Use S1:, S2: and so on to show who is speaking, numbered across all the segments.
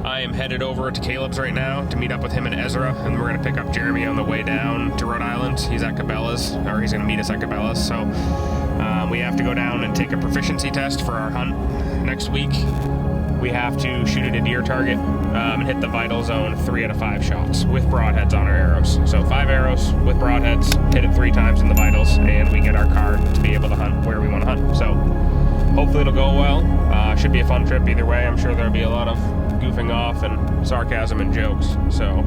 S1: I am headed over to Caleb's right now to meet up with him and Ezra, and we're going to pick up Jeremy on the way down to Rhode Island. He's at Cabela's, or he's going to meet us at Cabela's, so we have to go down and take a proficiency test for our hunt next week. We have to shoot at a deer target and hit the vital zone 3 out of 5 shots with broadheads on our arrows. So 5 arrows with broadheads, hit it 3 times in the vitals, and we get our card to be able to hunt where we want to hunt. So hopefully it'll go well. Should be a fun trip either way. I'm sure there'll be a lot of goofing off and sarcasm and jokes. So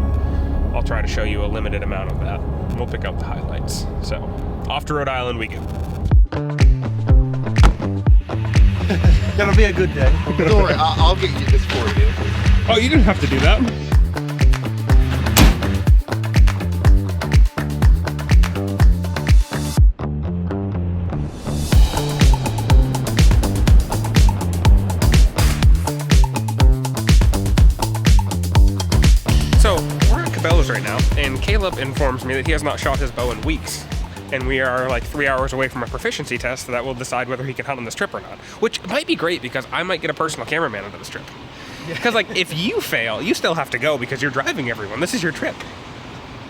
S1: I'll try to show you a limited amount of that. We'll pick up the highlights. So off to Rhode Island we go.
S2: Gonna be a good day.
S3: Don't worry, I'll get you this for you.
S1: Oh, you didn't have to do that. So, we're at Cabela's right now, and Caleb informs me that he has not shot his bow in weeks. And we are like 3 hours away from a proficiency test that will decide whether he can hunt on this trip or not. Which might be great because I might get a personal cameraman onto this trip. Because like if you fail, you still have to go because you're driving everyone. This is your trip.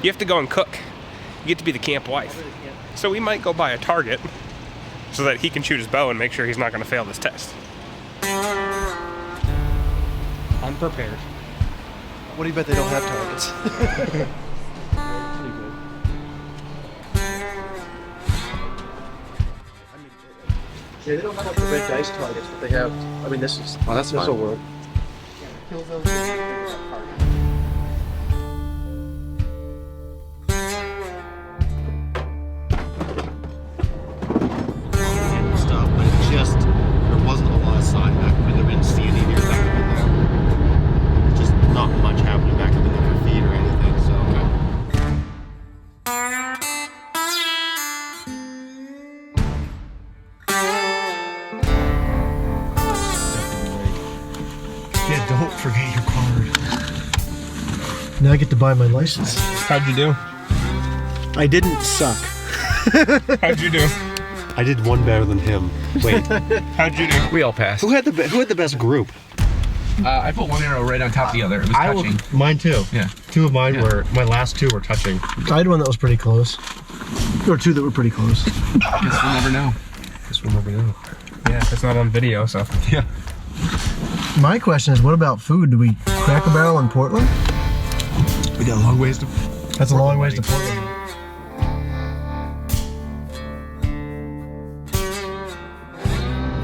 S1: You have to go and cook. You get to be the camp wife. So we might go buy a target so that he can shoot his bow and make sure he's not going to fail this test. Unprepared.
S2: What do you bet they don't have targets? Yeah, they don't have like the red dice targets, but they have. I mean, this is.
S3: Oh, that's
S2: this will
S3: fine.
S2: work. Kill those.
S3: Stuff, but it just there wasn't a lot of sign back. I mean, we didn't see any deer back in there. There's just not much happening back in the river feed or anything. So.
S2: Yeah, don't forget your card. Now I get to buy my license.
S1: How'd you do?
S2: I didn't suck.
S1: How'd you do?
S4: I did one better than him. Wait,
S1: How'd you do?
S5: We all passed.
S4: who had the best group?
S5: I put one arrow right on top of the other. It was touching.
S4: Mine too.
S5: Yeah.
S4: 2 of mine were my last 2 were touching.
S2: I had one that was pretty close. Or 2 that were pretty close.
S5: Guess we'll never know.
S4: Guess we'll never know.
S1: Yeah, it's not on video, so.
S4: Yeah.
S2: My question is, what about food? Do we Cracker Barrel in Portland?
S4: We got a long ways to.
S2: That's a long ways to Portland.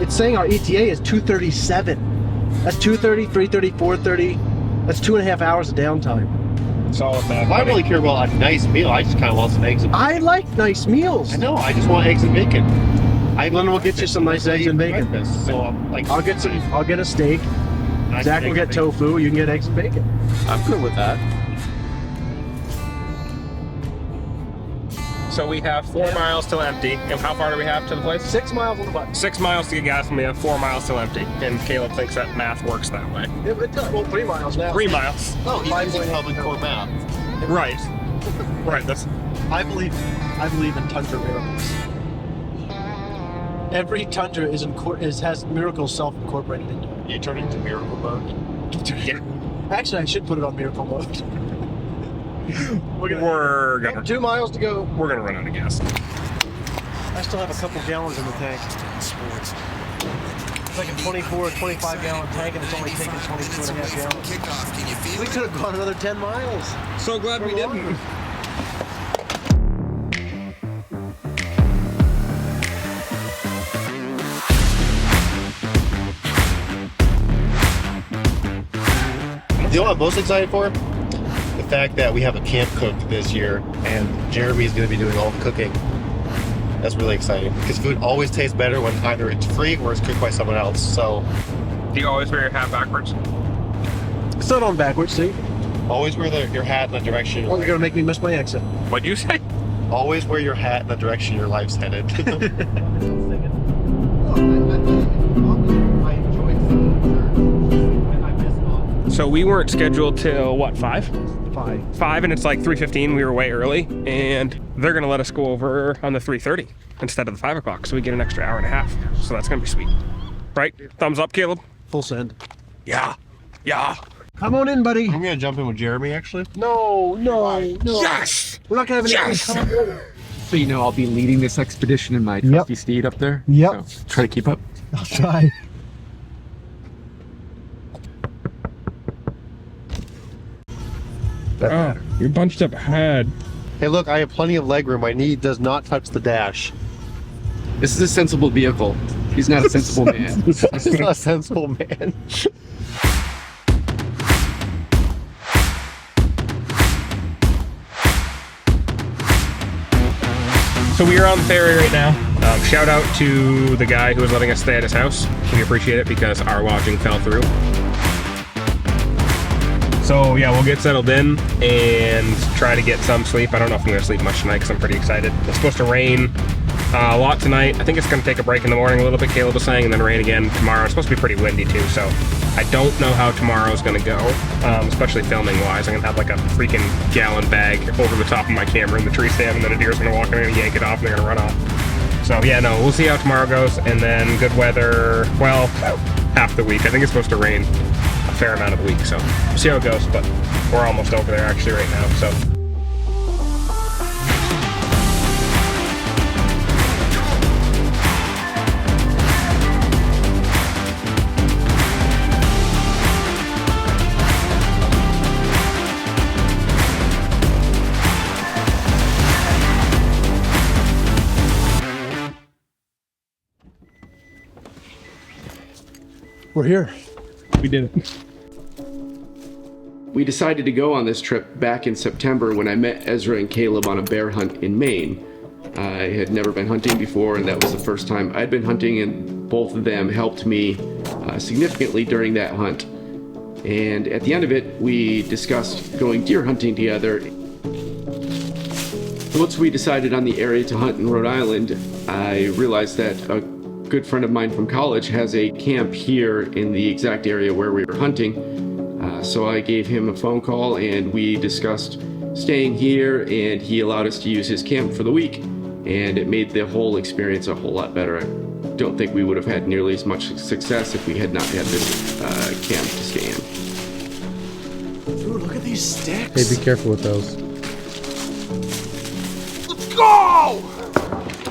S2: It's saying our ETA is 2:37. That's 2:30, 3:30, 4:30. That's 2.5 hours of downtime.
S1: Solid math.
S3: I don't really care about a nice meal. I just kind of want some eggs and bacon.
S2: I like nice meals.
S3: I know. I just want eggs and bacon.
S2: Glenn will get you some nice eggs and bacon.
S3: Breakfast, so like
S2: I'll get a steak.
S3: nice
S2: Zach will
S3: eggs
S2: get
S3: and bacon.
S2: tofu. You can get eggs and bacon.
S3: I'm good with that.
S1: So we have 4 miles till empty. And how far do we have to the place?
S2: 6 miles on the button.
S1: 6 miles to get gas, and we have 4 miles till empty. And Caleb thinks that math works that way.
S2: Well, 3 miles now.
S1: 3 miles.
S3: No, he's using public court math.
S1: Right. Right. That's.
S2: I believe in tundra miracles. Every tundra has miracles self-incorporated into it.
S3: You turn into miracle mode.
S1: Yeah.
S2: Actually, I should put it on miracle mode.
S1: We're gonna
S2: 2 miles to go.
S1: We're gonna run out of gas.
S2: I still have a couple gallons in the tank. It's like a 24 or 25 gallon tank, and it's only taking 22.5 gallons. We could have gone another 10 miles.
S1: So glad we didn't.
S3: You know what I'm most excited for? The fact that we have a camp cook this year, and Jeremy's going to be doing all the cooking. That's really exciting because food always tastes better when either it's free or it's cooked by someone else. So,
S1: Do you always wear your hat backwards?
S2: It's not on backwards, see?
S3: always wear your hat in the direction.
S2: Or you're going to make me miss my exit.
S1: What'd you say?
S3: Always wear your hat in the direction your life's headed.
S1: So we weren't scheduled till what, 5? 5, and it's like 3:15. We were way early, and they're gonna let us go over on the 3:30 instead of the 5 o'clock, so we get an extra hour and a half. So that's gonna be sweet, right? Thumbs up, Caleb.
S2: Full send.
S1: Yeah.
S2: Come on in, buddy.
S3: I'm gonna jump in with Jeremy, actually.
S2: No.
S1: Yes!
S2: We're not gonna have any.
S5: So you know I'll be leading this expedition in my trusty steed up there.
S2: Yep.
S5: So try to keep up.
S2: I'll try.
S1: Oh, you're bunched up ahead.
S3: Hey, look, I have plenty of leg room. My knee does not touch the dash.
S5: This is a sensible vehicle. He's not a sensible man.
S3: This is not a sensible man.
S1: So we are on the ferry right now. Shout out to the guy who was letting us stay at his house. We appreciate it because our lodging fell through. So yeah, we'll get settled in and try to get some sleep. I don't know if I'm gonna sleep much tonight because I'm pretty excited. It's supposed to rain a lot tonight. I think it's gonna take a break in the morning a little bit, Caleb was saying, and then rain again tomorrow. It's supposed to be pretty windy too, so I don't know how tomorrow's gonna go, especially filming wise. I'm gonna have like a freaking gallon bag over the top of my camera in the tree stand, and then a deer's gonna walk in and yank it off and they're gonna run off. So yeah, no, we'll see how tomorrow goes, and then good weather, well, half the week. I think it's supposed to rain a fair amount of the week, so we'll see how it goes, but we're almost over there actually right now, so.
S2: We're here.
S1: We did it.
S5: We decided to go on this trip back in September when I met Ezra and Caleb on a bear hunt in Maine. I had never been hunting before, and that was the first time I'd been hunting, and both of them helped me significantly during that hunt. And at the end of it, we discussed going deer hunting together. Once we decided on the area to hunt in Rhode Island, I realized that a good friend of mine from college has a camp here in the exact area where we were hunting. So I gave him a phone call and we discussed staying here, and he allowed us to use his camp for the week, and it made the whole experience a whole lot better. I don't think we would have had nearly as much success if we had not had this camp to stay in.
S2: Dude, look at these sticks.
S3: Hey, be careful with those.
S2: Let's go!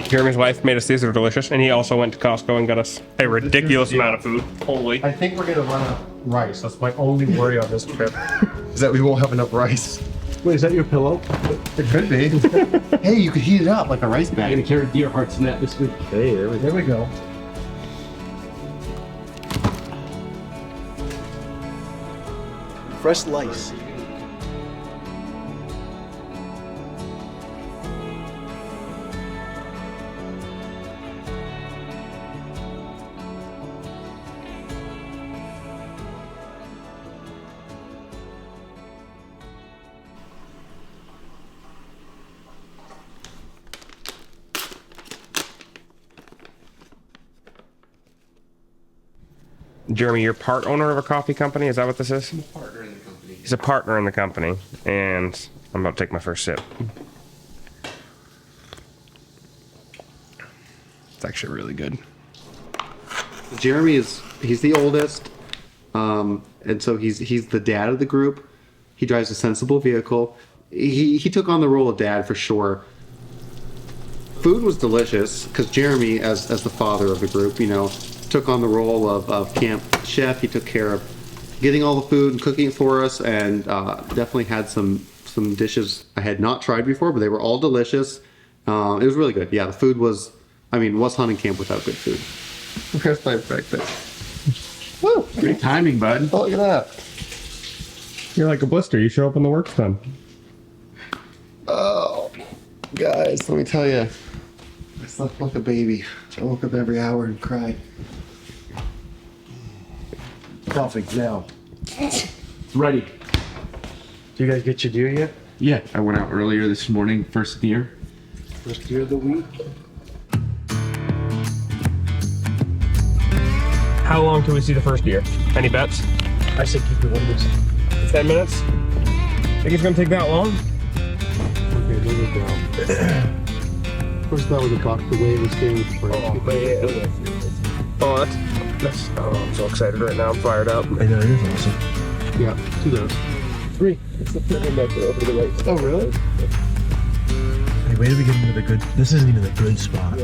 S1: Jeremy's wife made us these, they're delicious, and he also went to Costco and got us a ridiculous amount of food. Holy.
S3: I think we're gonna run out of rice. That's my only worry on this trip, is that we won't have enough rice.
S2: Wait, is that your pillow?
S3: It could be. Hey, you could heat it up like a rice
S5: I'm gonna
S3: bag.
S5: carry deer hearts in that this week.
S3: Hey, there we go.
S2: Fresh lice.
S1: Jeremy, you're part owner of a coffee company? Is that what this is?
S5: I'm a partner in the company.
S1: He's a partner in the company, and I'm about to take my first sip. It's actually really good.
S3: Jeremy he's the oldest, and so he's the dad of the group. He drives a sensible vehicle. He took on the role of dad for sure. Food was delicious because Jeremy, as the father of the group, took on the role of camp chef. He took care of getting all the food and cooking it for us, and definitely had some dishes I had not tried before, but they were all delicious. It was really good. Yeah, the food was, what's hunting camp without good food? Where's my breakfast? Woo!
S5: Great timing, bud.
S3: Oh, look at that.
S1: You're like a blister. You show up when the work's done.
S3: Oh, guys, let me tell you, I slept like a baby. I woke up every hour and cried.
S2: Coffee now.
S5: It's ready.
S2: Do you guys get your deer yet?
S5: Yeah, I went out earlier this morning, first deer.
S2: First deer of the week.
S1: How long till we see the first deer? Any bets?
S2: I say keep it 1 minute.
S1: 10 minutes? Think it's gonna take that long?
S3: Okay, move it down. First that was the buck, the way it was getting
S1: Oh, that's I'm so excited right now. I'm fired up.
S2: I know, it is awesome.
S3: Yeah, 2 those.
S2: 3.
S5: It's the third one over to the right.
S2: Oh, really? Hey, wait till we get into the good. This isn't even the good spot.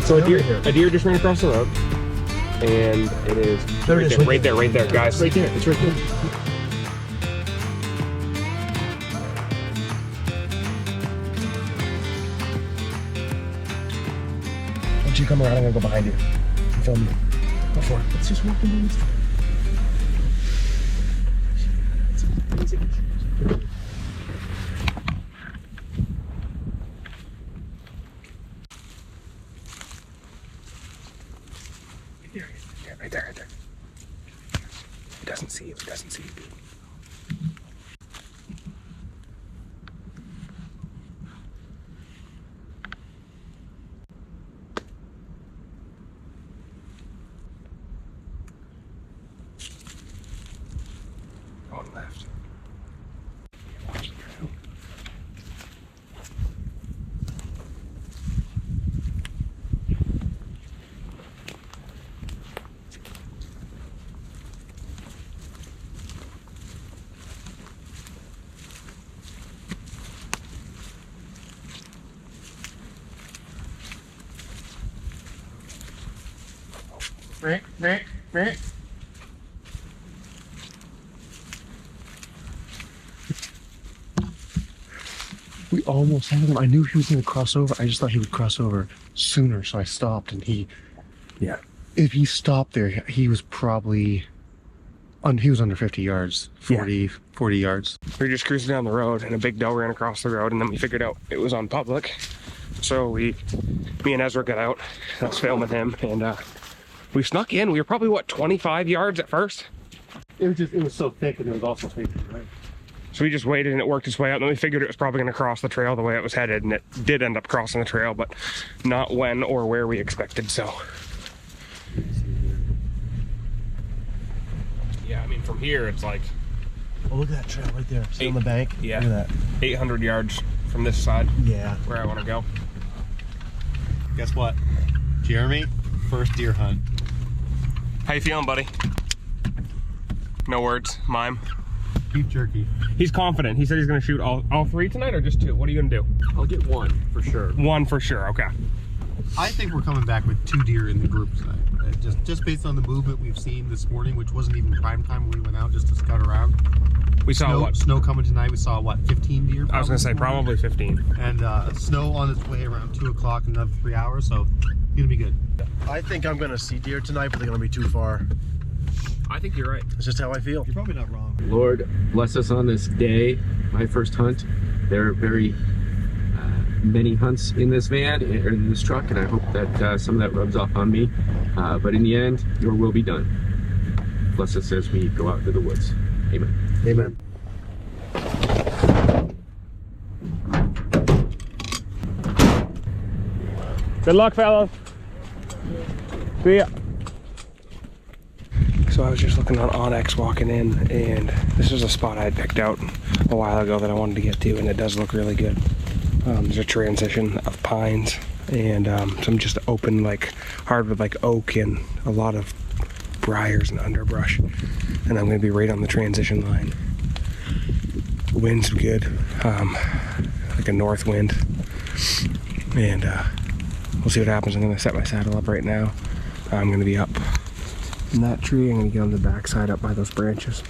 S1: So a deer just ran across the road, and it is
S2: There it is,
S1: right there, guys.
S2: Right there. It's right there. Once you come around, I'm gonna go behind you and film you. Go for it. Let's just walk in this.
S1: Right there. He doesn't see you. Going left.
S2: We almost had him. I knew he was going to cross over. I just thought he would cross over sooner, so I stopped. And if he stopped there, he was probably he was under 50 yards, 40 yards.
S1: We were just cruising down the road, and a big doe ran across the road, and then we figured out it was on public. So me and Ezra got out. I was filming him, and we snuck in. We were probably 25 yards at first.
S2: It was so thick, and it was also facing right.
S1: So we just waited, and it worked its way out. And then we figured it was probably going to cross the trail the way it was headed, and it did end up crossing the trail, but not when or where we expected. So yeah, I mean, from here it's like,
S2: Oh, look at that trail right there. See on the bank?
S1: Yeah.
S2: Look at that.
S1: 800 yards from this side.
S2: Yeah.
S1: Where I want to go.
S3: Guess what? Jeremy, first deer hunt.
S1: How you feeling, buddy? No words. Mime.
S3: Beef jerky.
S1: He's confident. He said he's going to shoot all 3 tonight, or just 2? What are you going to do?
S5: I'll get 1 for sure.
S1: 1 for sure. Okay.
S3: I think we're coming back with 2 deer in the group tonight. Just based on the movement we've seen this morning, which wasn't even prime time when we went out just to scout around.
S1: We saw
S3: Snow coming tonight. We saw 15 deer.
S1: I was going to say probably 15.
S3: And snow on its way around 2 o'clock in another 3 hours, so it's gonna be good.
S2: I think I'm going to see deer tonight, but they're going to be too far.
S1: I think you're right.
S2: It's just how I feel.
S3: You're probably not wrong.
S5: Lord bless us on this day, my first hunt. There are very many hunts in this van or in this truck, and I hope that some of that rubs off on me. But in the end, your will be done. Bless us as we go out into the woods. Amen.
S2: Amen.
S1: Good luck, fellas. See ya. So I was just looking on Onyx walking in, and this is a spot I had picked out a while ago that I wanted to get to, and it does look really good. There's a transition of pines and some just open, like hardwood, like oak, and a lot of briars and underbrush. And I'm going to be right on the transition line. Wind's good, like a north wind, and we'll see what happens. I'm going to set my saddle up right now. I'm going to be up in that tree. I'm going to get on the back side up by those branches,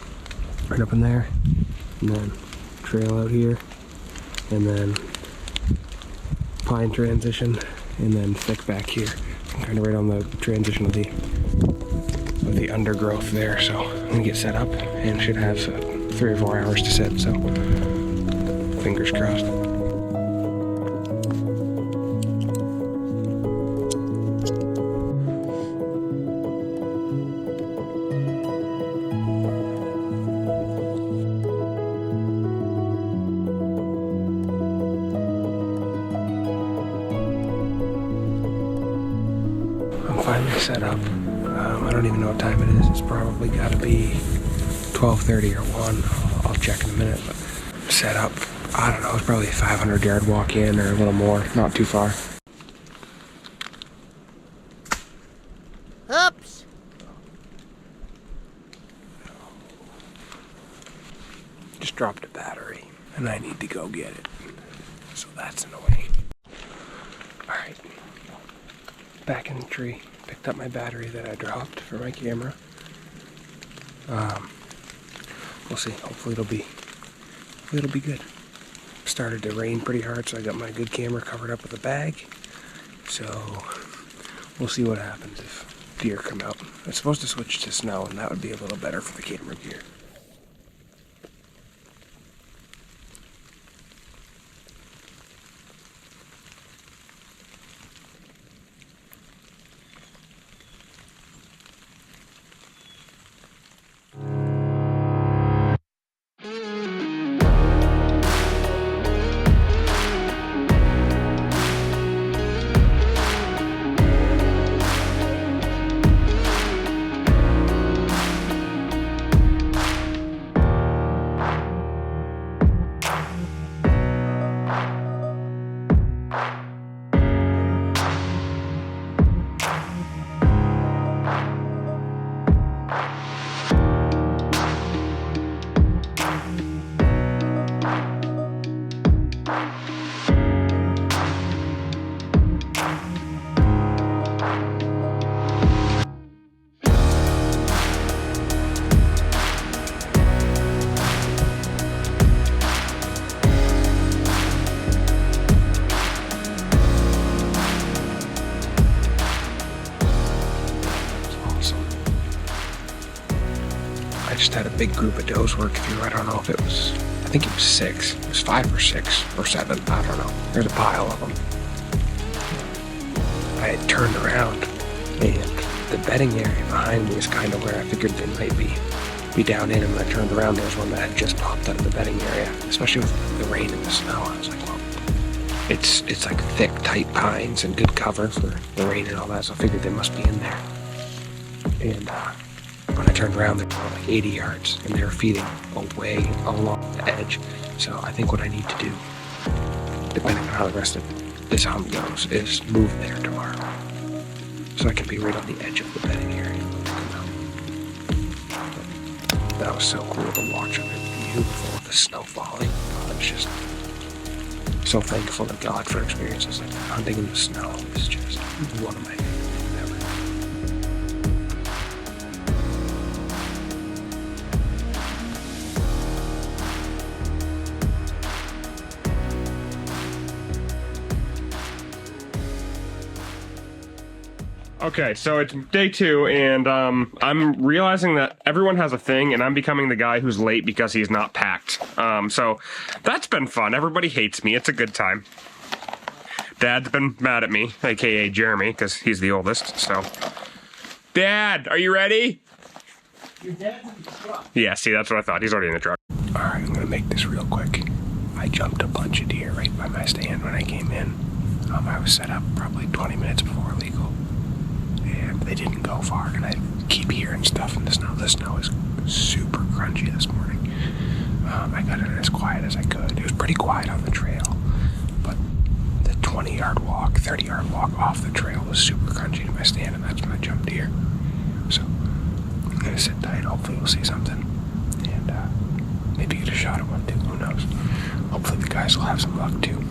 S1: right up in there, and then trail out here, and then pine transition, and then thick back here. I'm kind of right on the transition of the undergrowth there, so I'm gonna get set up and should have 3 or 4 hours to sit, so fingers crossed. I'm finally set up. I don't even know what time it is. It's probably got to be
S6: 12:30 or 1. I'll check in a minute, but set up, I don't know, it's probably a 500-yard walk in or a little more, not too far.
S7: Oops.
S6: Just dropped a battery, and I need to go get it. So that's annoying. Alright. Back in the tree. Picked up my battery that I dropped for my camera. We'll see. Hopefully it'll be good. Started to rain pretty hard, so I got my good camera covered up with a bag. So we'll see what happens if deer come out. It's supposed to switch to snow, and that would be a little better for the camera gear. I just had a big group of does work through. I don't know if it was, I think it was 6. It was 5 or 6 or 7. I don't know. There's a pile of them. I had turned around, and the bedding area behind me is kind of where I figured they might be down in. And when I turned around, there was one that had just popped out of the bedding area, especially with the rain and the snow. I was like, well, it's like thick, tight pines and good cover for the rain and all that, so I figured they must be in there. And when I turned around, they were like 80 yards, and they were feeding away along the edge. So I think what I need to do, depending on how the rest of this hunt goes, is move there tomorrow, so I can be right on the edge of the bedding area when they come out. But that was so cool to watch. It was beautiful with the snow falling. I was just so thankful to God for experiences like that. Hunting in the snow is just one of my favorite things ever.
S1: Okay, so it's day 2, and I'm realizing that everyone has a thing, and I'm becoming the guy who's late because he's not packed. So that's been fun. Everybody hates me. It's a good time. Dad's been mad at me, aka Jeremy, because he's the oldest. So, Dad, are you ready?
S7: Your dad's in the truck.
S1: Yeah, see, that's what I thought. He's already in the truck.
S6: All right, I'm gonna make this real quick. I jumped a bunch of deer right by my stand when I came in. I was set up probably 20 minutes before legal. They didn't go far, and I keep hearing stuff in the snow. The snow is super crunchy this morning. I got in as quiet as I could. It was pretty quiet on the trail, but the 20-yard walk, 30-yard walk off the trail was super crunchy to my stand, and that's when I jumped deer. So I'm gonna sit tight. Hopefully we'll see something, and maybe get a shot at one too. Who knows? Hopefully the guys will have some luck too.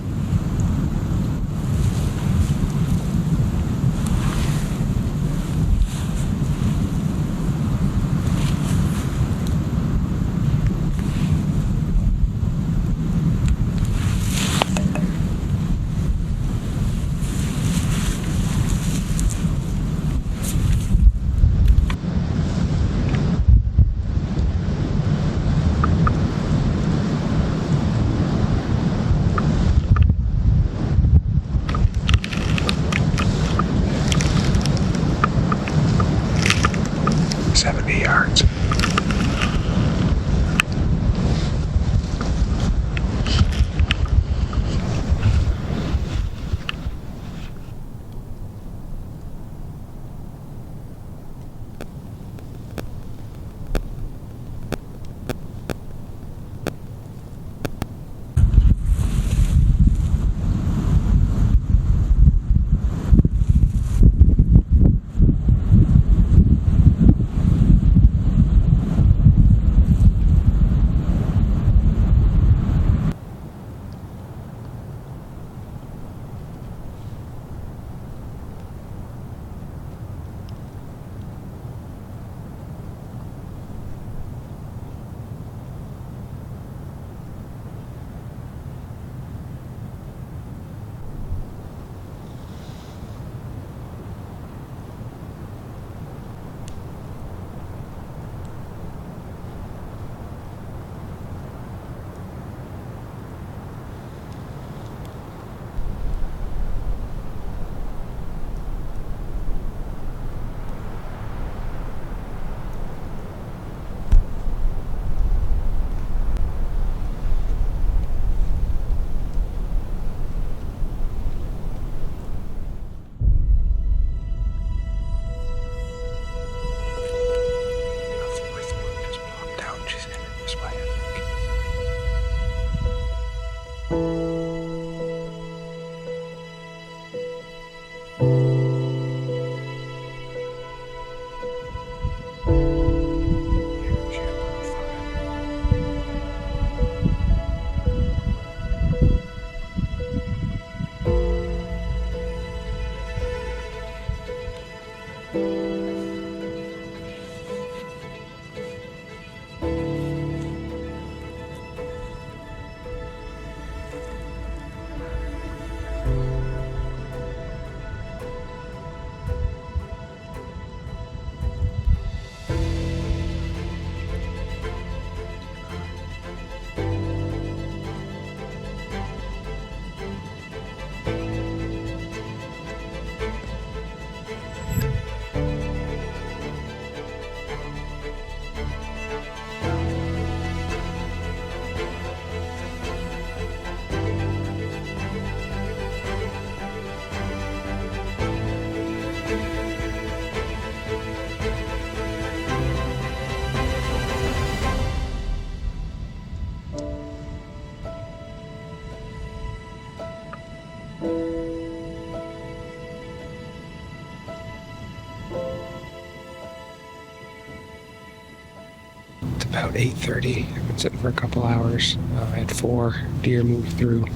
S6: It's about 8:30. I've been sitting for a couple hours. I had 4 deer move through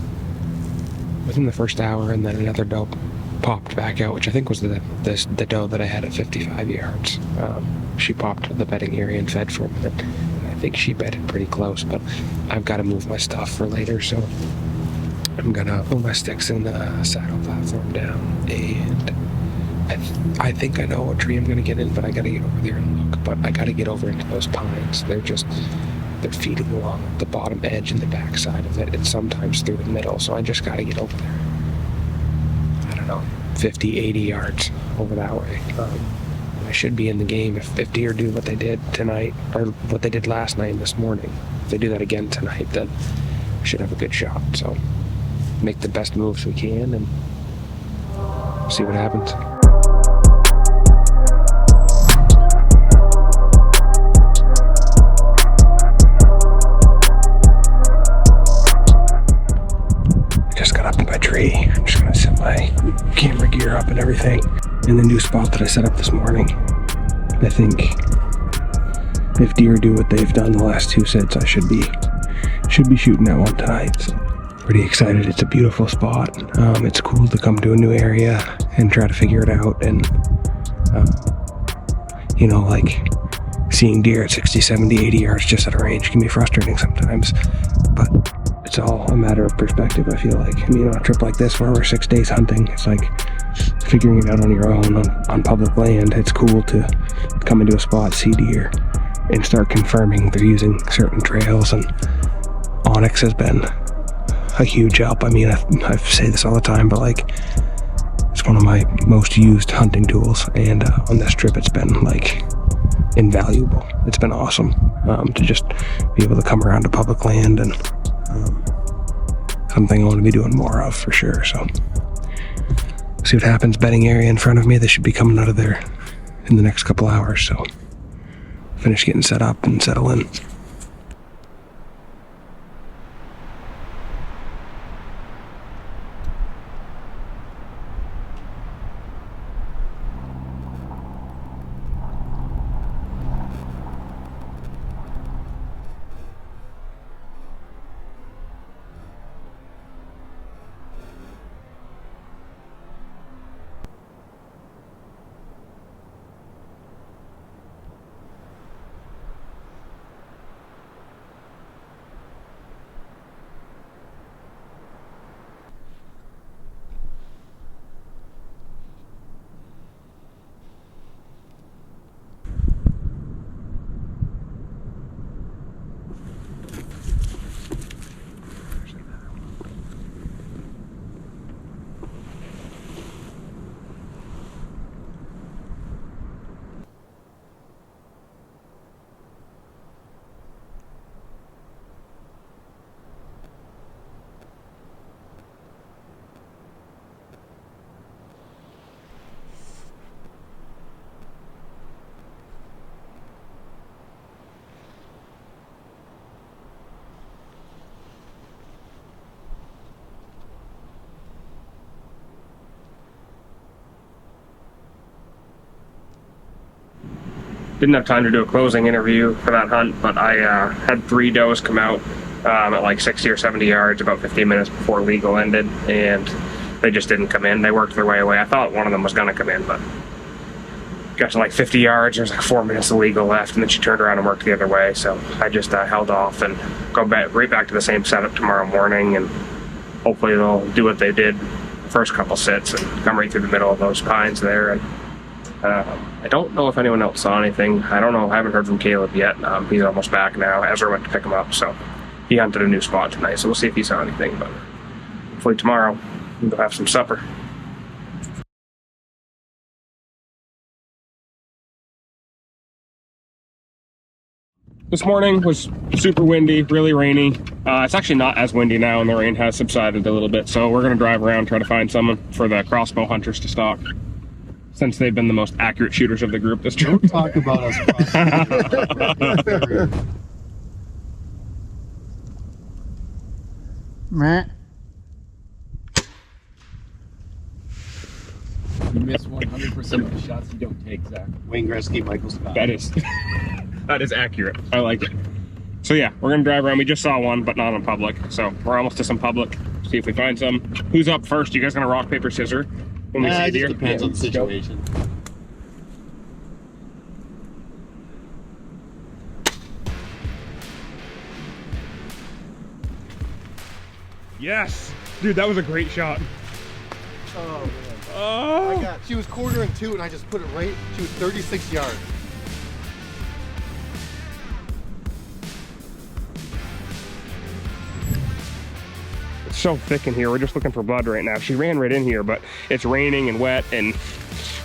S6: within the first hour, and then another doe popped back out, which I think was the doe that I had at 55 yards. She popped to the bedding area and fed for a minute. I think she bedded pretty close, but I've got to move my stuff for later, so I'm gonna put my sticks in the saddle platform down, and I think I know what tree I'm gonna get in, but I gotta get over there and look. But I gotta get over into those pines. They're feeding along the bottom edge and the back side of it, and sometimes through the middle, so I just gotta get over there. I don't know, 50, 80 yards over that way. I should be in the game if deer do what they did tonight, or what they did last night and this morning. If they do that again tonight, then I should have a good shot. So make the best moves we can and see what happens. I just got up in my tree. I'm just gonna set my camera gear up and everything in the new spot that I set up this morning. I think if deer do what they've done the last 2 sets, I should be shooting at one tonight. So pretty excited. It's a beautiful spot. It's cool to come to a new area and try to figure it out, and like seeing deer at 60, 70, 80 yards just at a range can be frustrating sometimes, but it's all a matter of perspective, I feel like. I mean, on a trip like this where we're 6 days hunting, it's like figuring it out on your own on public land. It's cool to come into a spot, see deer, and start confirming they're using certain trails, and Onyx has been a huge help. I mean, I say this all the time, but like, it's one of my most used hunting tools, and on this trip it's been like invaluable. It's been awesome to just be able to come around to public land, and something I want to be doing more of for sure. So see what happens. Bedding area in front of me. They should be coming out of there in the next couple hours, so finish getting set up and settle in. Didn't have time to do a closing interview for that hunt, but I had 3 does come out at like 60 or 70 yards about 15 minutes before legal ended, and they just didn't come in. They worked their way away. I thought one of them was going to come in, but got to like 50 yards. There's like 4 minutes of legal left, and then she turned around and worked the other way. So I just held off and go right back to the same setup tomorrow morning, and hopefully they'll do what they did the first couple sits and come right through the middle of those pines there. And I don't know if anyone else saw anything. I don't know. I haven't heard from Caleb yet. He's almost back now. Ezra went to pick him up, so he hunted a new spot tonight. So we'll see if he saw anything. But hopefully tomorrow we'll go have some supper. This morning was super windy, really rainy. It's actually not as windy now, and the rain has subsided a little bit. So we're gonna drive around, try to find someone for the crossbow hunters to stalk, since they've been the most accurate shooters of the group this trip.
S3: Don't talk about us.
S7: Matt.
S8: You miss 100% of the shots you don't take, Zach.
S3: Wayne Gretzky, Michael Scott.
S1: That is. That is accurate. I like it. So yeah, we're gonna drive around. We just saw one, but not on public. So we're almost to some public. See if we find some. Who's up first? You guys gonna rock, paper, scissors? When we see
S3: It
S1: deer?
S3: just depends on the situation.
S1: Yes! Dude, that was a great shot.
S3: Oh, man.
S1: Oh!
S3: She was quartering two and I just put it right. She was 36 yards.
S1: It's so thick in here. We're just looking for blood right now. She ran right in here, but it's raining and wet, and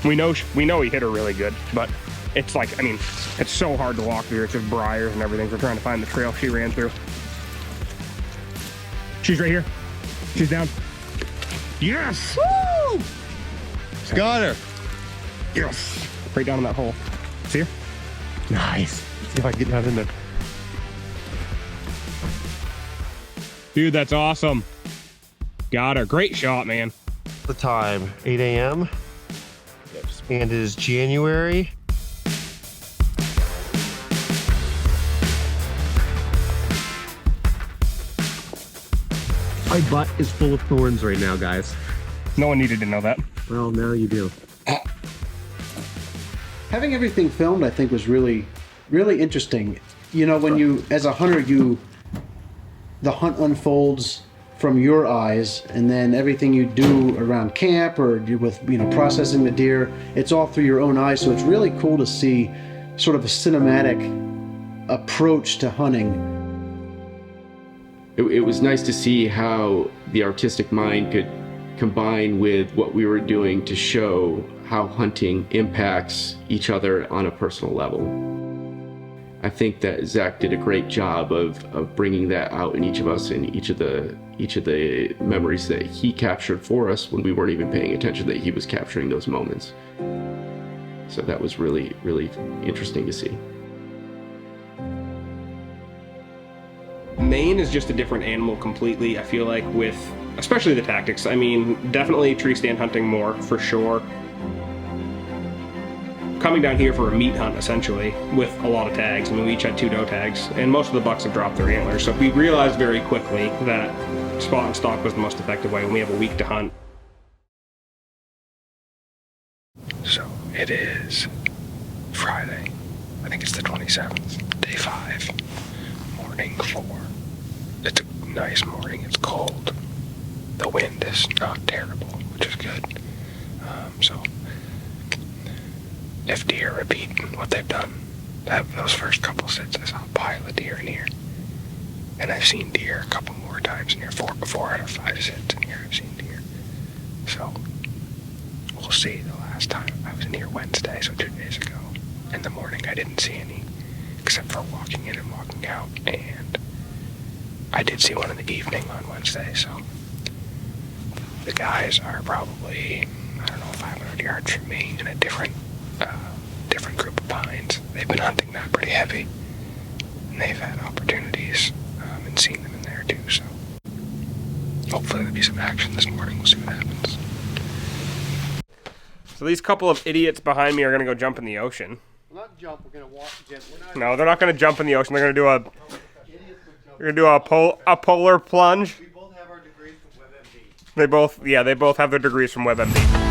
S1: we know he hit her really good, but it's like, I mean, it's so hard to walk through. It's just briars and everything. We're trying to find the trail she ran through. She's right here. She's down. Yes! Woo!
S3: Got her.
S1: Yes! Right down in that hole. See her?
S3: Nice. Let's see if I can get down in there.
S1: Dude, that's awesome. Got her. Great shot, man.
S3: The time, 8 a.m. And it is January. My butt is full of thorns right now, guys.
S1: No one needed to know that.
S3: Well, now you do.
S8: Having everything filmed, I think, was really, really interesting. You know, when you, as a hunter, the hunt unfolds from your eyes, and then everything you do around camp or with, you know, processing the deer, it's all through your own eyes. So it's really cool to see sort of a cinematic approach to hunting.
S5: It was nice to see how the artistic mind could combine with what we were doing to show how hunting impacts each other on a personal level. I think that Zach did a great job of bringing that out in each of us and each of the memories that he captured for us when we weren't even paying attention, that he was capturing those moments. So that was really, really interesting to see.
S1: Maine is just a different animal completely, I feel like, with especially the tactics. I mean, definitely tree stand hunting more, for sure. Coming down here for a meat hunt, essentially, with a lot of tags. I mean, we each had 2 doe tags, and most of the bucks have dropped their antlers. So we realized very quickly that spot and stalk was the most effective way when we have a week to hunt.
S6: So it is Friday. I think it's the 27th, day 5, morning 4. It's a nice morning. It's cold. The wind is not terrible, which is good. So if deer repeat what they've done, those first couple sits, I saw a pile of deer in here. And I've seen deer a couple more times in here. 4 out of 5 sits in here I've seen deer. So we'll see. The last time I was in here Wednesday, so 2 days ago. In the morning I didn't see any, except for walking in and walking out. And I did see one in the evening on Wednesday, so the guys are probably, I don't know, 500 yards from me in a different group of pines. They've been hunting that pretty heavy, and they've had opportunities and seen them in there too, so hopefully there'll be some action this morning. We'll see what happens.
S1: So these couple of idiots behind me are going to go jump in the ocean.
S3: We'll not jump, we're going to walk gently.
S1: No, they're not going to jump in the ocean. They're going to do a polar plunge.
S3: We both have our degrees from WebMD.
S1: They both have their degrees from WebMD.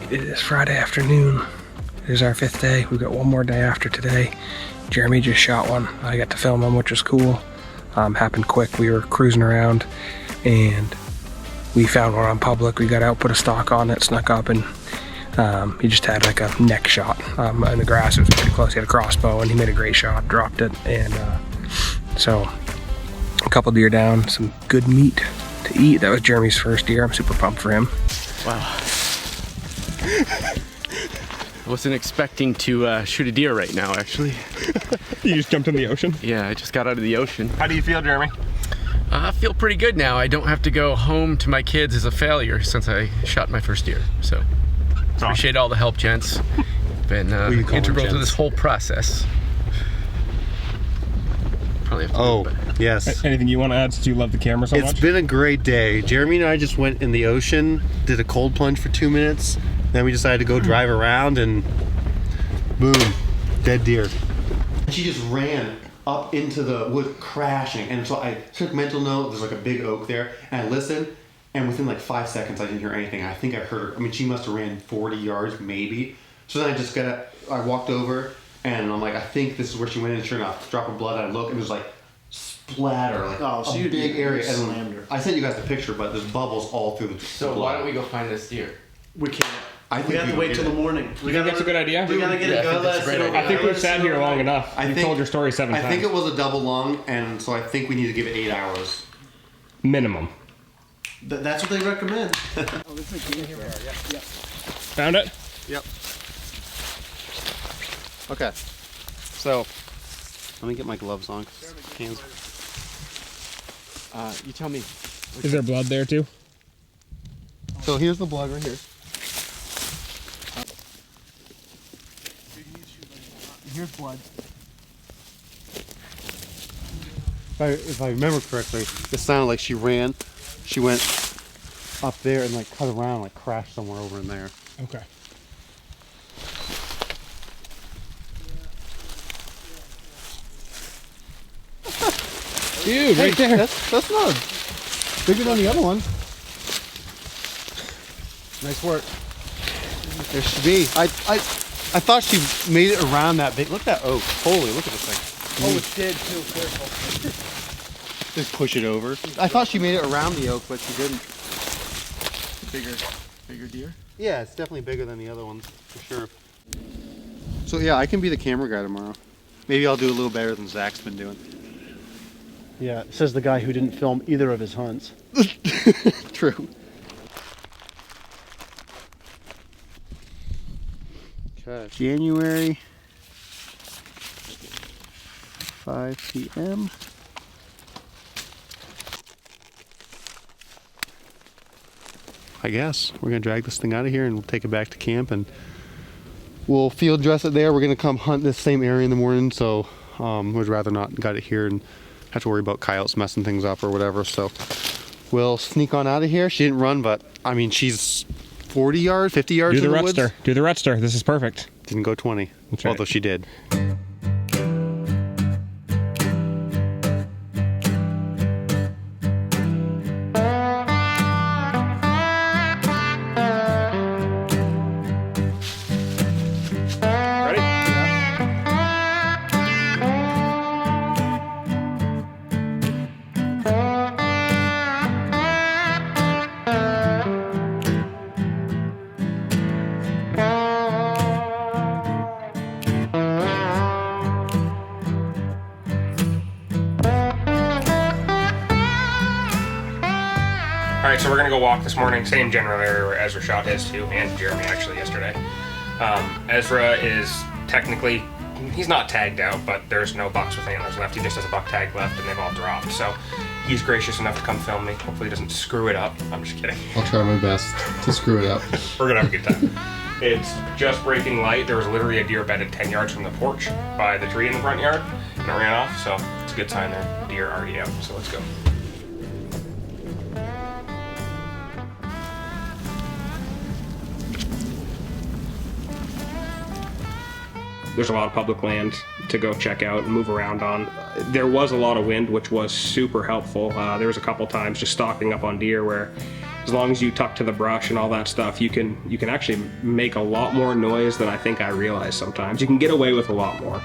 S6: It is Friday afternoon. It is our 5th day. We've got one more day after today. Jeremy just shot one. I got to film him, which was cool. Happened quick. We were cruising around and we found one on public. We got out, put a stock on it, snuck up, and he just had like a neck shot in the grass. It was pretty close. He had a crossbow and he made a great shot, dropped it. And so a couple deer down, some good meat to eat. That was Jeremy's first deer. I'm super pumped for him.
S5: Wow. I wasn't expecting to shoot a deer right now, actually.
S1: You just jumped in the ocean?
S5: Yeah, I just got out of the ocean.
S1: How do you feel, Jeremy?
S5: I feel pretty good now. I don't have to go home to my kids as a failure since I shot my first deer. So appreciate all the help, gents. Been integral to this whole process. Probably have to
S3: Oh, yes.
S1: Anything you want to add since you love the camera so much?
S3: It's been a great day. Jeremy and I just went in the ocean, did a cold plunge for 2 minutes, then we decided to go drive around and boom, dead deer. She just ran up into the wood crashing, and so I took mental note. There's like a big oak there, and I listened, and within like 5 seconds I didn't hear anything. I think I heard her. I mean, she must have ran 40 yards maybe. So then I walked over, and I'm like, I think this is where she went in. Sure enough, drop of blood. I look, and there's like splatter, like a big area.
S8: Slammed her.
S3: I sent you guys the picture, but there's bubbles all through the
S5: So
S3: blood.
S5: why don't we go find this deer?
S8: We can't.
S3: I think
S8: We have to wait till the morning. We gotta,
S1: that's a good idea?
S8: We gotta get
S5: Yeah, I
S8: a
S5: think
S8: good
S5: that's a great idea.
S1: I think we've sat here long enough. You've told your story 7 times.
S3: I think it was a double lung, and so I think we need to give it 8 hours.
S1: Minimum.
S8: That's what they recommend.
S1: Found it?
S3: Yep. Okay. So, let me get my gloves on. Hands.
S5: You tell me.
S1: Is there blood there too?
S3: So here's the blood right here.
S8: Here's blood.
S3: If I remember correctly, it sounded like she ran. She went up there and like cut around, like crashed somewhere over in there.
S1: Okay. Dude, right there.
S3: That's not bigger than the other one. Nice work. There should be. I thought she made it around that big. Look at that oak. Holy, look at this thing.
S8: Oh, it's dead too. Careful.
S3: Just push it over. I thought she made it around the oak, but she didn't.
S5: Bigger deer?
S3: Yeah, it's definitely bigger than the other ones, for sure. So yeah, I can be the camera guy tomorrow. Maybe I'll do a little better than Zach's been doing.
S8: Yeah, says the guy who didn't film either of his hunts.
S3: True. Okay. January 5 p.m. I guess we're gonna drag this thing out of here and we'll take it back to camp and we'll field dress it there. We're gonna come hunt this same area in the morning, so would rather not got it here and have to worry about coyotes messing things up or whatever. So we'll sneak on out of here. She didn't run, but I mean she's 40 yards, 50 yards in the woods.
S1: Do the Rutster. This is perfect.
S3: Didn't go 20.
S1: That's right.
S3: Although she did.
S1: Ready? Alright, so we're gonna go walk this morning, same general area where Ezra shot his too, and Jeremy actually yesterday. Ezra is technically, he's not tagged out, but there's no bucks with antlers left. He just has a buck tag left and they've all dropped. So he's gracious enough to come film me. Hopefully he doesn't screw it up. I'm just kidding.
S3: I'll try my best to screw it up.
S1: We're gonna have a good time. It's just breaking light. There was literally a deer bedded 10 yards from the porch by the tree in the front yard, and it ran off, so it's a good sign there. Deer already out, so let's go. There's a lot of public land to go check out and move around on. There was a lot of wind, which was super helpful. There was a couple times just stalking up on deer where as long as you tuck to the brush and all that stuff, you can actually make a lot more noise than I think I realize sometimes. You can get away with a lot more.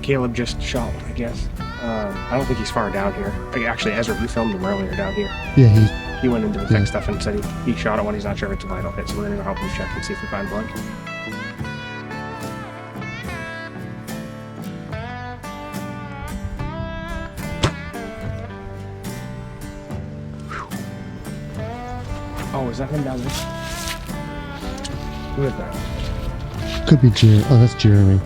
S1: Caleb just shot one, I guess. I don't think he's far down here. Actually, Ezra, we filmed him earlier down here.
S3: Yeah,
S1: He went into the tech stuff and said he shot at one. He's not sure if it's a vital hit, so we're gonna go help him check and see if we find blood.
S6: is that him down there? Who is that?
S2: Could be Jeremy. Oh, that's Jeremy.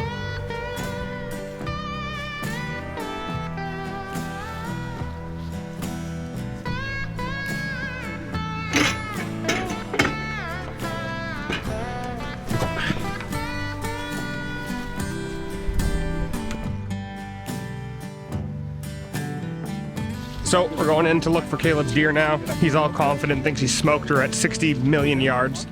S1: So we're going in to look for Caleb's deer now. He's all confident, thinks he smoked her at 60 million yards.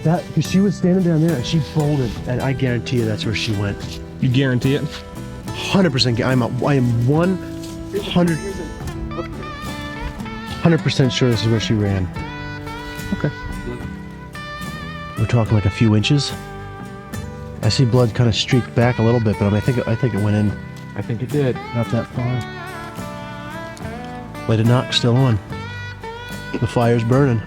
S2: That, because she was standing down there and she bolted, and I guarantee you that's where she went.
S1: You guarantee it?
S2: 100%. I am 100% sure this is where she ran.
S1: Okay.
S2: We're talking like a few inches. I see blood kind of streaked back a little bit, but I think it went in.
S6: I think it did.
S2: Not that far. Light of knock still on. The fire's burning.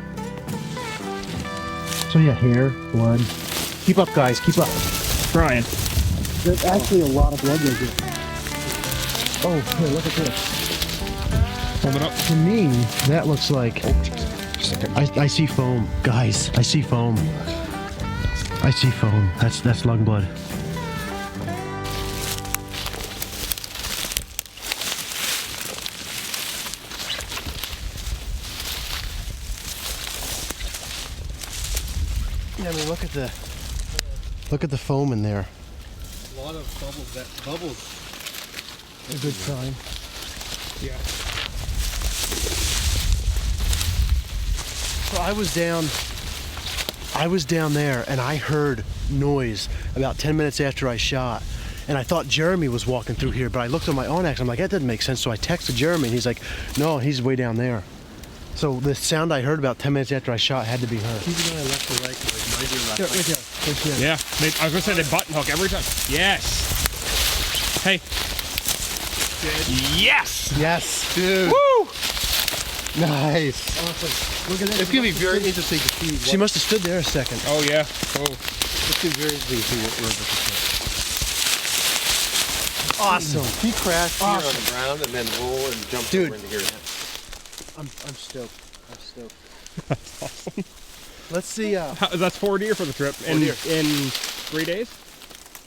S2: So yeah, hair, blood. Keep up, guys. Keep up.
S1: Brian.
S2: There's actually a lot of blood right here. Oh, here, look at this.
S1: Hold it up.
S2: To me, that looks like... I see foam. Guys, I see foam. I see foam. That's lung blood. Yeah, I mean, look at the foam in there.
S3: A lot of bubbles. That bubbles.
S2: A good sign.
S1: Yeah.
S2: So I was down there and I heard noise about 10 minutes after I shot. And I thought Jeremy was walking through here, but I looked on my Onyx. I'm like, that doesn't make sense. So I texted Jeremy and he's like, no, he's way down there. So the sound I heard about 10 minutes after I shot had to be her.
S3: Keep an eye left to right, like my deer left.
S2: Right there.
S1: Yeah. I was gonna say they button hook every time. Yes. Hey. Yes.
S2: Yes.
S3: Dude.
S1: Woo.
S3: Nice.
S2: Awesome. Look at that.
S3: It's gonna be very interesting to see.
S2: She must have stood there a second.
S1: Oh yeah. Oh.
S3: It's gonna be very interesting to see what we're looking for.
S2: Awesome.
S3: He crashed here on the ground and then roll and jump
S2: Dude.
S3: over into here.
S2: I'm stoked. I'm stoked.
S1: That's awesome.
S2: Let's see.
S1: That's 4 deer for the trip. In 3 days?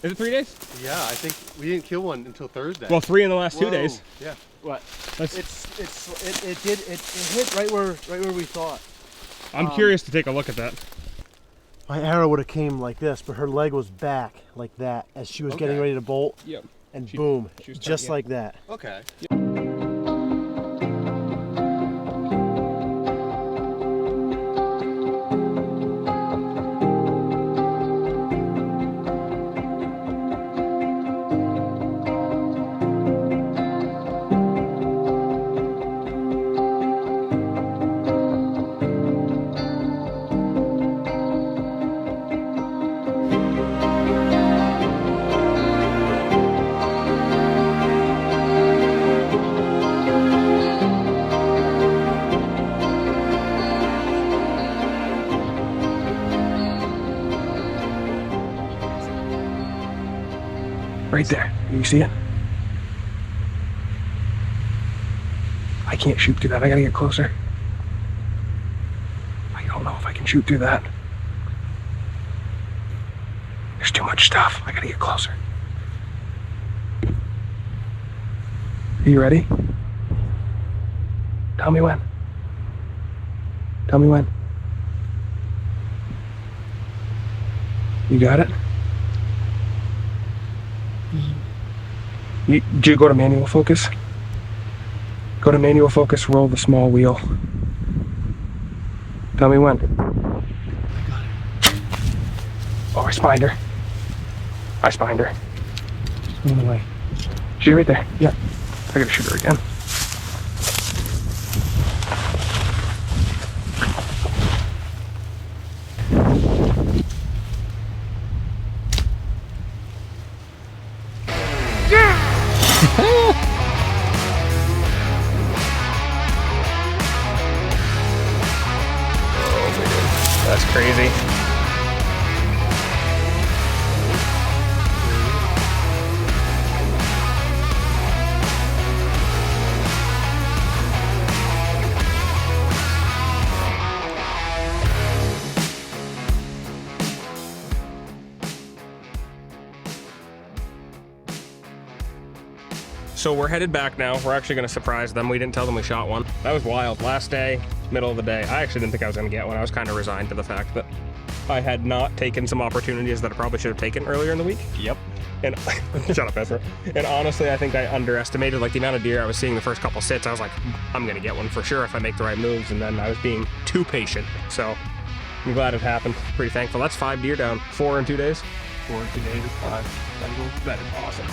S1: Is it 3 days?
S3: Yeah, I think we didn't kill one until Thursday.
S1: Well, 3 in the last 2
S3: Whoa.
S1: days.
S3: Yeah.
S2: What?
S1: That's,
S2: It hit right where we thought.
S1: I'm curious to take a look at that.
S2: My arrow would have came like this, but her leg was back like that as she was getting ready to bolt,
S1: Yep.
S2: and boom,
S1: she was
S2: just
S1: yeah.
S2: like that.
S3: Okay.
S6: Right there. You see it? I can't shoot through that. I gotta get closer. I don't know if I can shoot through that. There's too much stuff. I gotta get closer. Are you ready? Tell me when. Tell me when. You got it? Do you go to manual focus? Go to manual focus, roll the small wheel. Tell me when.
S2: I got it.
S6: Oh, I spined her. I spined her.
S2: On the way.
S6: She's right there. Yeah. I gotta shoot her again.
S1: That's crazy. So we're headed back now. We're actually gonna surprise them. We didn't tell them we shot one. That was wild. Last day, middle of the day. I actually didn't think I was gonna get one. I was kind of resigned to the fact that I had not taken some opportunities that I probably should have taken earlier in the week.
S3: Yep.
S1: And shut up, Ezra. And honestly, I think I underestimated like the amount of deer I was seeing the first couple sits. I was like, I'm gonna get one for sure if I make the right moves. And then I was being too patient. So I'm glad it happened. Pretty thankful. That's 5 deer down. 4 in 2 days.
S6: 4 in 2 days, 5.
S1: That is awesome.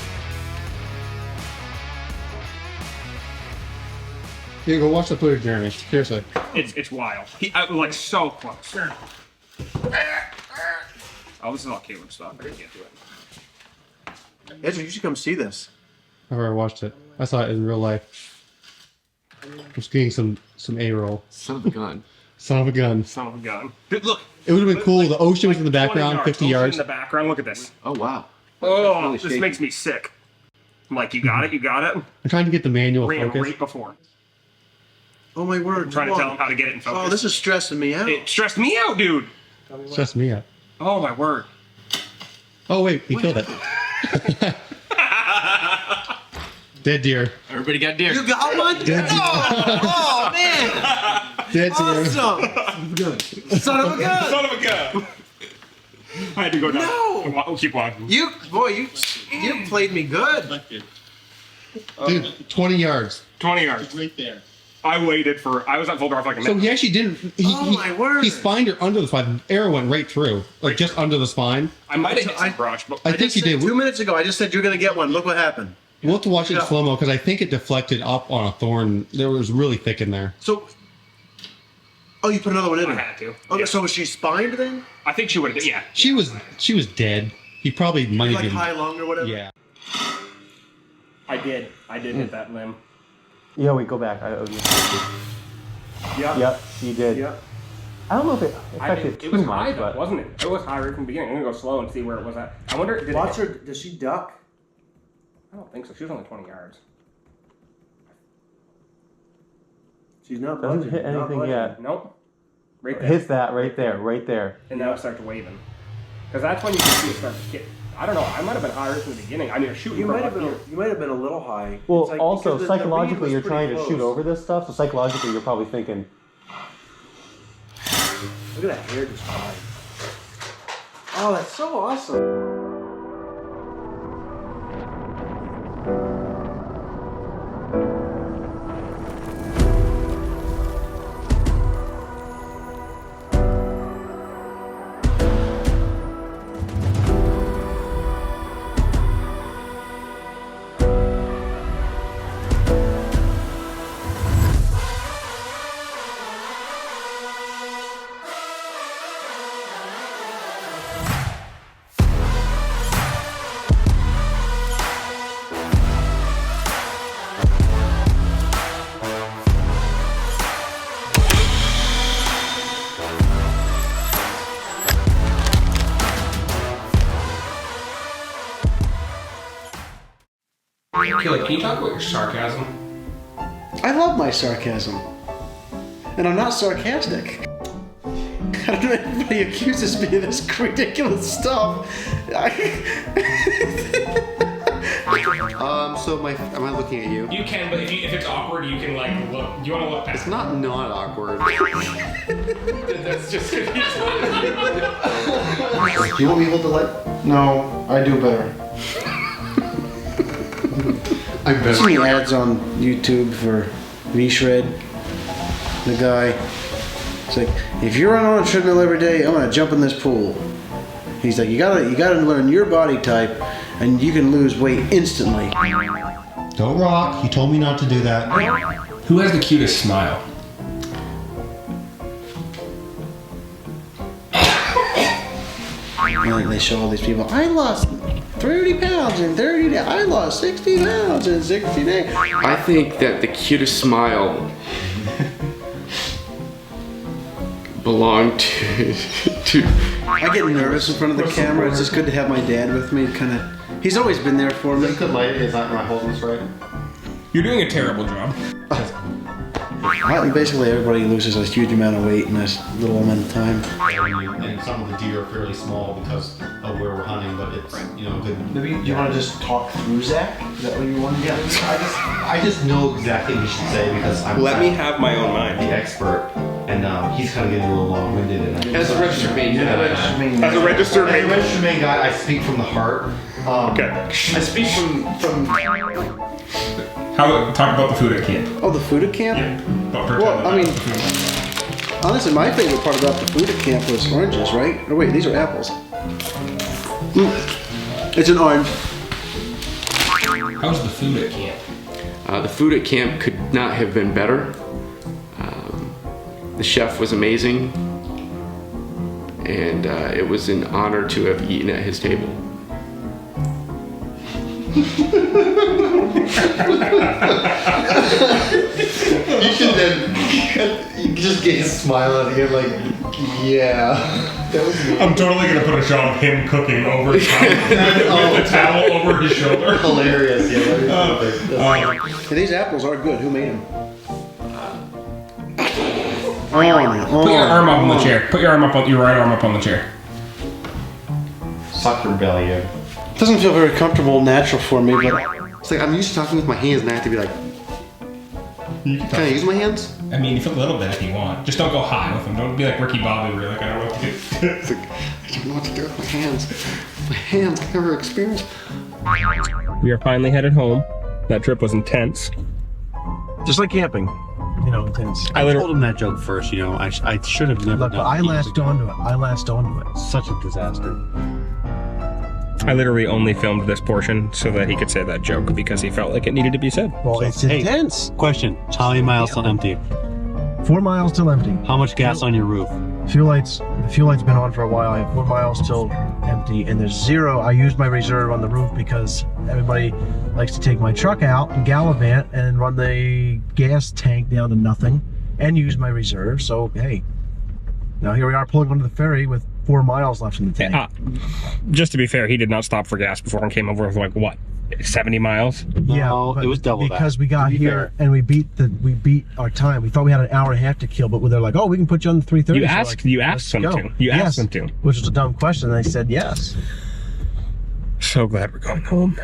S2: Here, go watch the footage, Jeremy. Seriously.
S1: It's wild. Like so close. Oh, this is all Caleb's stuff. I can't do it.
S3: Ezra, you should come see this.
S2: I've already watched it. I saw it in real life. I'm just getting some A-roll.
S5: Son of a gun.
S2: Son of a gun.
S1: Son of a gun. Dude, look.
S2: It would have been cool. The ocean was in the
S1: 20
S2: background,
S1: yards.
S2: 50
S1: Ocean
S2: yards.
S1: in the background. Look at this.
S5: Oh, wow.
S1: Oh,
S5: really
S1: this
S5: shaky.
S1: makes me sick. I'm like, you got it, you got it.
S2: I'm trying to get the manual
S1: Ran
S2: focus.
S1: right before.
S8: Oh my word!
S1: I'm trying to tell him how to get it in focus.
S8: Oh, this is stressing me out.
S1: It stressed me out, dude.
S2: Stress me out.
S1: Oh my word.
S2: Oh wait, he killed it. Dead deer.
S5: Everybody got deer.
S8: You got one?
S2: Dead deer.
S8: Oh man!
S2: Dead deer.
S8: Awesome! Son of a gun!
S1: Son of a gun. I had to go down.
S8: No!
S1: We'll keep walking.
S8: You played me good.
S2: Dude, 20 yards.
S1: 20 yards.
S3: Right there.
S1: I waited for. I was at full draw for like a
S2: So
S1: minute.
S2: he actually didn't.
S8: Oh, my word.
S2: He spined her under the spine. Arrow went right through, like just under the spine.
S1: I might have hit some brush, but
S2: I think he did.
S8: 2 minutes ago, I just said you're gonna get one. Look what happened.
S2: We'll have to watch it in
S8: Yeah.
S2: slow mo because I think it deflected up on a thorn. There was really thick in there.
S8: So, oh, you put another one in
S1: I
S8: her.
S1: had to.
S8: Okay,
S1: Yeah.
S8: so was she spined then?
S1: I think she would have. Yeah.
S2: She was dead. He probably might have
S8: Like
S2: been.
S8: high lung or whatever.
S2: Yeah.
S1: I did hit that limb.
S3: Yeah, wait, go back. I owe you.
S1: Yeah.
S3: Yep, you did.
S1: Yeah.
S3: I don't know if it affected
S1: It
S3: too
S1: was
S3: much,
S1: high though,
S3: but
S1: wasn't it? It was high right from the beginning. I'm gonna go slow and see where it was at. I wonder. Did
S8: Watch
S1: it
S8: her. Does she duck?
S1: I don't think so. She was only 20 yards.
S8: She's not
S3: doesn't
S8: budging.
S3: hit
S8: not
S3: anything
S8: budging.
S3: yet.
S1: Nope. Right
S3: It
S1: there.
S3: hits that right there.
S1: And now it starts waving. Because that's when you can see it start to get. I don't know. I might have been higher from the beginning. I mean, shooting
S8: You
S1: from
S8: might have
S1: up
S8: been.
S1: here.
S8: You might have been a little high.
S3: Well,
S8: It's like-
S3: also
S8: because the read
S3: psychologically,
S8: was
S3: you're
S8: pretty
S3: trying to shoot
S8: close.
S3: over this stuff. So psychologically, you're probably thinking,
S8: Look at that hair just flying. Oh, that's so awesome.
S1: Kelly, can you talk about your sarcasm?
S8: I love my sarcasm. And I'm not sarcastic. I don't know if anybody accuses me of this ridiculous stuff.
S3: So am I looking at you?
S1: You can, but if it's awkward, you can like look. Do you want to look
S3: It's
S1: past?
S3: not awkward.
S1: That's just confusing.
S8: Do you want me to hold the light? No, I do better.
S3: I'm
S8: I've seen ads on YouTube for V-Shred. The guy, it's like, if you're on a treadmill every day, I'm gonna jump in this pool. He's like, you gotta learn your body type, and you can lose weight instantly.
S2: Don't rock. He told me not to do that.
S1: Who has the cutest smile?
S8: And they show all these people. I lost 30 pounds in 30 days. I lost 60 pounds in 60 days.
S5: I think that the cutest smile belonged to
S8: I get nervous in front of the camera. It's just good to have my dad with me. He's always been there for me.
S3: Good light. Is that my holding this right?
S1: You're doing a terrible job.
S8: Basically, everybody loses a huge amount of weight in this little amount of time.
S3: And some of the deer are fairly small because of where we're hunting, but it's, you know, good.
S8: Maybe you want to just talk through Zach? Is that what you want to do?
S3: Yeah, I just know exactly what you should say because I'm
S9: Let me have my own mind.
S3: the expert, and he's kind of getting a little long-winded. And
S5: As a registered Maine guy.
S9: As a registered
S3: As a
S9: Maine.
S3: registered Maine guy, I speak from the heart.
S9: Okay.
S5: I speak from
S1: Talk about the food at camp.
S8: Oh, the food at camp? Well, I mean, honestly, my favorite part about the food at camp was oranges, right? Oh wait, these are apples. It's an orange.
S1: How's the food at camp?
S5: the food at camp could not have been better. The chef was amazing, and it was an honor to have eaten at his table.
S3: You should then you just get his smile at the end, like, yeah, that was me.
S1: I'm totally gonna put a shot of him cooking over with the towel over his shoulder.
S3: Hilarious, yeah.
S8: Hey, these apples are good. Who made them?
S1: Put your arm up on the chair. Put your arm up on your right arm up on the chair.
S3: Suck your belly in.
S8: Doesn't feel very comfortable, natural for me, but
S3: It's like I'm used to talking with my hands, and I have to be like, can I use my hands?
S1: I mean, if a little bit if you want. Just don't go high with them. Don't be like Ricky Bobby where you're like, I don't know what to do.
S3: It's like, I don't know what to do with my hands. My hands, I've never experienced.
S1: We are finally headed home. That trip was intense.
S2: Just like camping, you know, intense.
S3: I told him that joke first, you know. I should have never
S2: Look,
S3: done
S2: but I
S3: it.
S2: latched onto it. I latched onto it.
S3: Such a disaster.
S1: I literally only filmed this portion so that he could say that joke because he felt like it needed to be said.
S2: Well, it's
S3: hey.
S2: intense.
S3: Question: how many miles till empty?
S2: 4 miles till empty.
S3: How much gas on your roof?
S2: The fuel light's been on for a while. I have 4 miles till empty, and there's 0. I used my reserve on the roof because everybody likes to take my truck out and gallivant and run the gas tank down to nothing and use my reserve. So hey, now here we are pulling onto the ferry with 4 miles left in the tank.
S1: Just to be fair, he did not stop for gas before and came over with like what, 70 miles?
S2: Yeah,
S3: No,
S2: but
S3: it was double that,
S2: because we got
S3: to be
S2: here
S3: fair.
S2: and we beat our time. We thought we had an hour and a half to kill, but they're like, "Oh, we can put you on the 3:30."
S1: You
S2: So
S1: asked-
S2: like,
S1: you
S2: let's
S1: asked them
S2: go.
S1: to. You asked
S2: Yes,
S1: them to.
S2: which was a dumb question. And they said yes.
S1: So glad we're going home.